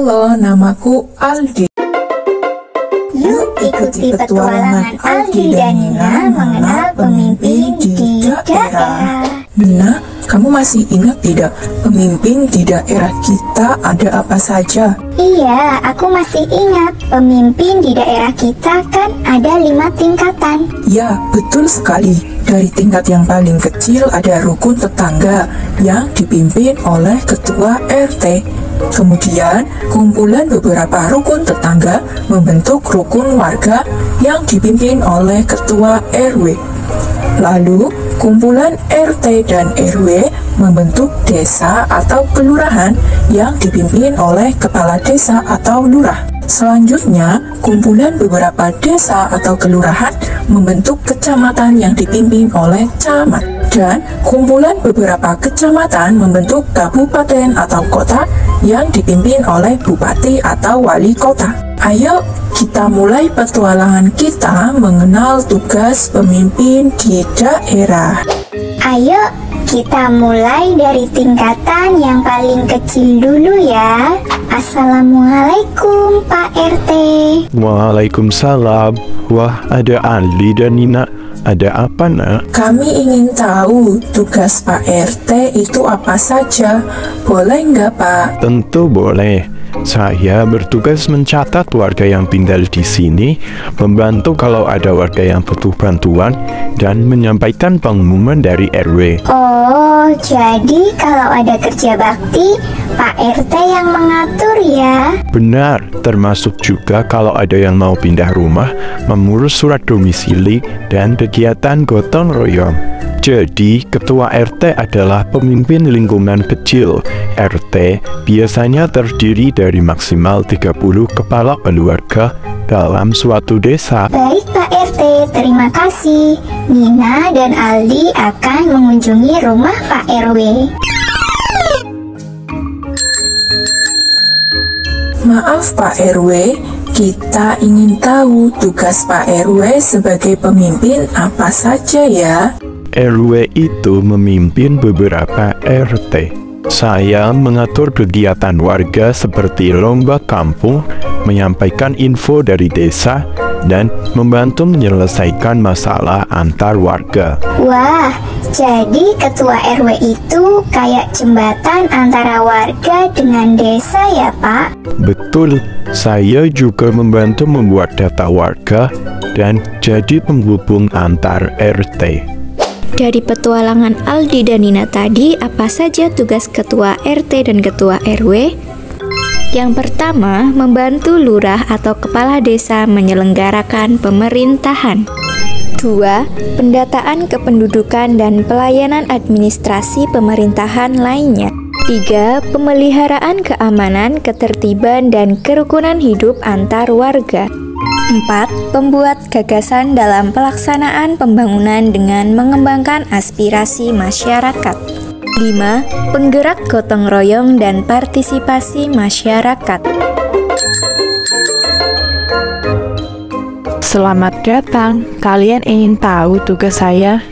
Halo, namaku Aldi. Yuk ikuti petualangan Aldi dan Nina mengenal pemimpin di daerah. Nina, kamu masih ingat tidak pemimpin di daerah kita ada apa saja? Iya, aku masih ingat. Pemimpin di daerah kita kan ada 5 tingkatan. Ya, betul sekali. Dari tingkat yang paling kecil ada rukun tetangga yang dipimpin oleh ketua RT. Kemudian, kumpulan beberapa rukun tetangga membentuk rukun warga yang dipimpin oleh ketua RW. Lalu, kumpulan RT dan RW membentuk desa atau kelurahan yang dipimpin oleh kepala desa atau lurah. Selanjutnya, kumpulan beberapa desa atau kelurahan membentuk kecamatan yang dipimpin oleh camat. Dan kumpulan beberapa kecamatan membentuk kabupaten atau kota yang dipimpin oleh bupati atau wali kota. Ayo kita mulai petualangan kita mengenal tugas pemimpin di daerah. Ayo kita mulai dari tingkatan yang paling kecil dulu ya. Assalamualaikum Pak RT. Waalaikumsalam. Wah, ada Aldi dan Nina. Ada apa, Nak? Kami ingin tahu tugas Pak RT itu apa saja. Boleh nggak, Pak? Tentu boleh. Saya bertugas mencatat warga yang tinggal di sini, membantu kalau ada warga yang butuh bantuan, dan menyampaikan pengumuman dari RW. Oh, jadi kalau ada kerja bakti, Pak RT yang mengatur ya? Benar, termasuk juga kalau ada yang mau pindah rumah, mengurus surat domisili, dan kegiatan gotong royong. Jadi, ketua RT adalah pemimpin lingkungan kecil. RT biasanya terdiri dari maksimal 30 kepala keluarga dalam suatu desa. Baik Pak RT, terima kasih. Nina dan Aldi akan mengunjungi rumah Pak RW. Maaf Pak RW, kita ingin tahu tugas Pak RW sebagai pemimpin apa saja ya? RW itu memimpin beberapa RT. Saya mengatur kegiatan warga seperti lomba kampung, menyampaikan info dari desa, dan membantu menyelesaikan masalah antar warga. Wah, jadi ketua RW itu kayak jembatan antara warga dengan desa ya Pak? Betul, saya juga membantu membuat data warga dan jadi penghubung antar RT. Dari petualangan Aldi dan Nina tadi, apa saja tugas ketua RT dan ketua RW? Yang pertama, membantu lurah atau kepala desa menyelenggarakan pemerintahan. 2. Pendataan kependudukan dan pelayanan administrasi pemerintahan lainnya. 3. Pemeliharaan keamanan, ketertiban, dan kerukunan hidup antar warga. 4. Pembuat gagasan dalam pelaksanaan pembangunan dengan mengembangkan aspirasi masyarakat. 5. Penggerak gotong royong dan partisipasi masyarakat. Selamat datang. Kalian ingin tahu tugas saya?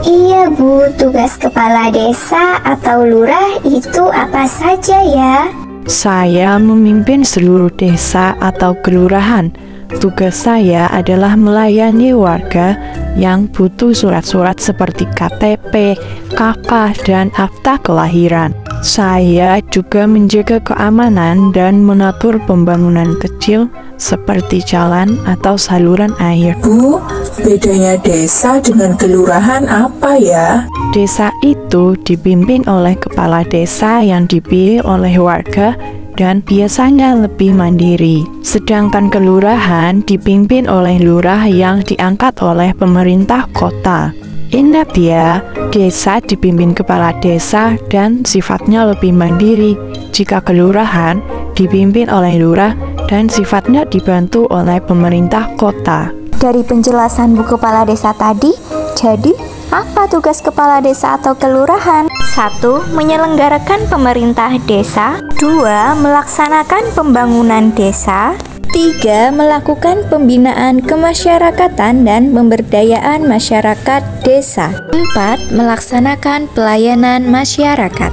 Iya Bu, tugas kepala desa atau lurah itu apa saja ya? Saya memimpin seluruh desa atau kelurahan. Tugas saya adalah melayani warga yang butuh surat-surat seperti KTP, KK, dan akta kelahiran. Saya juga menjaga keamanan dan mengatur pembangunan kecil seperti jalan atau saluran air. Bu, bedanya desa dengan kelurahan apa ya? Desa itu dipimpin oleh kepala desa yang dipilih oleh warga dan biasanya lebih mandiri. Sedangkan kelurahan dipimpin oleh lurah yang diangkat oleh pemerintah kota. Ingat ya, desa dipimpin kepala desa dan sifatnya lebih mandiri. Jika kelurahan dipimpin oleh lurah dan sifatnya dibantu oleh pemerintah kota. Dari penjelasan Bu Kepala Desa tadi, jadi apa tugas kepala desa atau kelurahan? 1. Menyelenggarakan pemerintah desa. 2. Melaksanakan pembangunan desa. 3. Melakukan pembinaan kemasyarakatan dan pemberdayaan masyarakat desa. 4. Melaksanakan pelayanan masyarakat.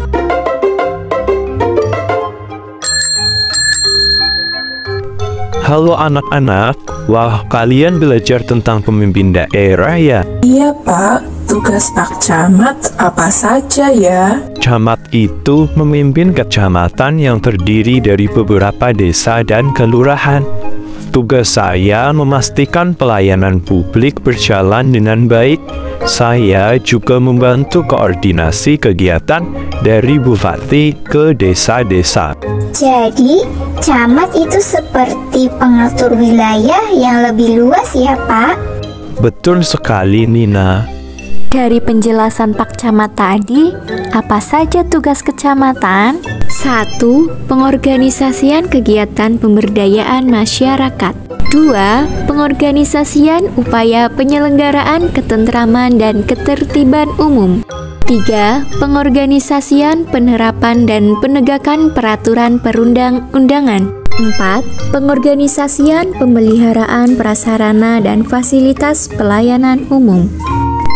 Halo anak-anak, wah kalian belajar tentang pemimpin daerah ya? Iya Pak, tugas Pak Camat apa saja ya? Camat itu memimpin kecamatan yang terdiri dari beberapa desa dan kelurahan. Tugas saya memastikan pelayanan publik berjalan dengan baik. Saya juga membantu koordinasi kegiatan dari bupati ke desa-desa. Jadi, camat itu seperti pengatur wilayah yang lebih luas ya, Pak? Betul sekali, Nina. Dari penjelasan Pak Camat tadi, apa saja tugas kecamatan? 1. Pengorganisasian kegiatan pemberdayaan masyarakat. 2. Pengorganisasian upaya penyelenggaraan ketentraman dan ketertiban umum. 3. Pengorganisasian penerapan dan penegakan peraturan perundang-undangan. 4. Pengorganisasian pemeliharaan prasarana dan fasilitas pelayanan umum.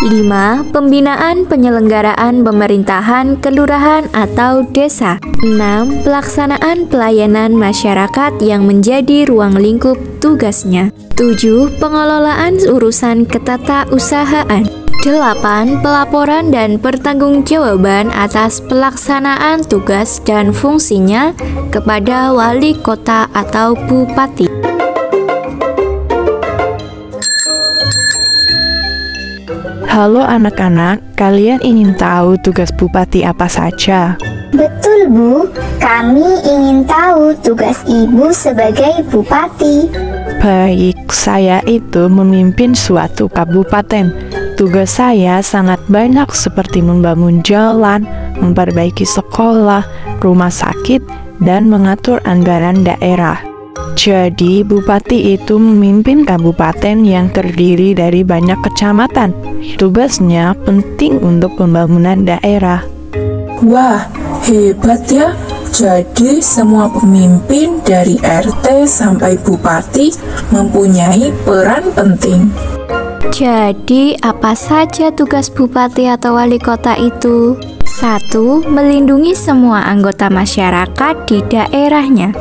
5. Pembinaan penyelenggaraan pemerintahan kelurahan atau desa. 6. Pelaksanaan pelayanan masyarakat yang menjadi ruang lingkup tugasnya. 7. Pengelolaan urusan ketatausahaan. 8. Pelaporan dan pertanggungjawaban atas pelaksanaan tugas dan fungsinya kepada wali kota atau bupati. Halo anak-anak, kalian ingin tahu tugas bupati apa saja? Betul, Bu. Kami ingin tahu tugas Ibu sebagai bupati. Baik, saya itu memimpin suatu kabupaten. Tugas saya sangat banyak seperti membangun jalan, memperbaiki sekolah, rumah sakit, dan mengatur anggaran daerah. Jadi, bupati itu memimpin kabupaten yang terdiri dari banyak kecamatan. Tugasnya penting untuk pembangunan daerah. Wah, hebat ya. Jadi semua pemimpin dari RT sampai bupati mempunyai peran penting. Jadi, apa saja tugas bupati atau wali kota itu? 1. Melindungi semua anggota masyarakat di daerahnya.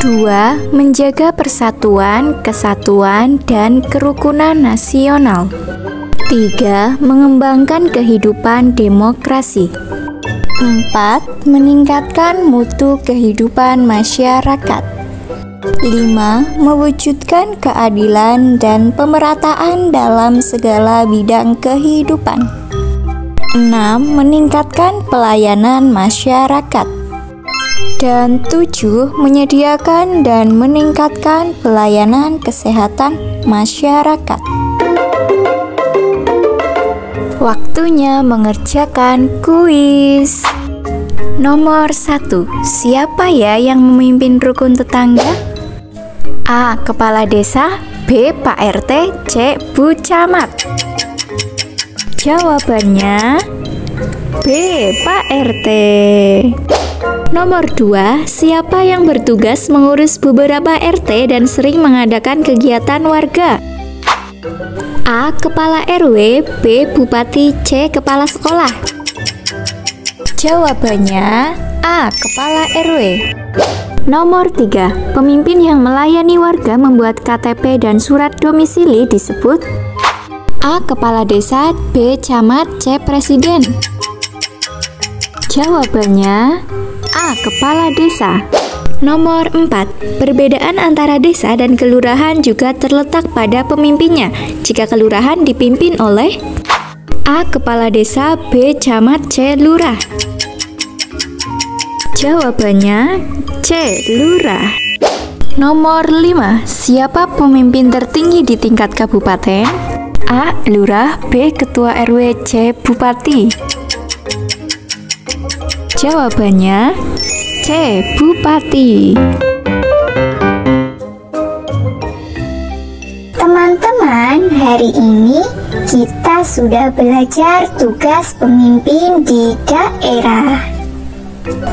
2. Menjaga persatuan, kesatuan, dan kerukunan nasional. 3. Mengembangkan kehidupan demokrasi. 4. Meningkatkan mutu kehidupan masyarakat. 5. Mewujudkan keadilan dan pemerataan dalam segala bidang kehidupan. 6. Meningkatkan pelayanan masyarakat. Dan 7. Menyediakan dan meningkatkan pelayanan kesehatan masyarakat. Waktunya mengerjakan kuis. Nomor 1. Siapa ya yang memimpin rukun tetangga? A. Kepala desa. B. Pak RT. C. Bu Camat. Jawabannya B. Pak RT. Nomor 2. Siapa yang bertugas mengurus beberapa RT dan sering mengadakan kegiatan warga? A. Kepala RW. B. Bupati. C. Kepala sekolah. Jawabannya A. Kepala RW. Nomor 3. Pemimpin yang melayani warga membuat KTP dan surat domisili disebut A. Kepala desa. B. Camat. C. Presiden. Jawabannya A. Kepala desa. Nomor 4. Perbedaan antara desa dan kelurahan juga terletak pada pemimpinnya. Jika kelurahan dipimpin oleh A. Kepala desa. B. Camat. C. Lurah. Jawabannya C. Lurah. Nomor 5. Siapa pemimpin tertinggi di tingkat kabupaten? A. Lurah. B. Ketua RW. C. Bupati. Jawabannya C. Bupati. Teman-teman, hari ini kita sudah belajar tugas pemimpin di daerah.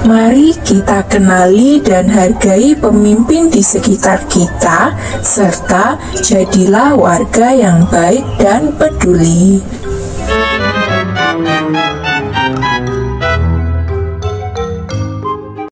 Mari kita kenali dan hargai pemimpin di sekitar kita, serta jadilah warga yang baik dan peduli.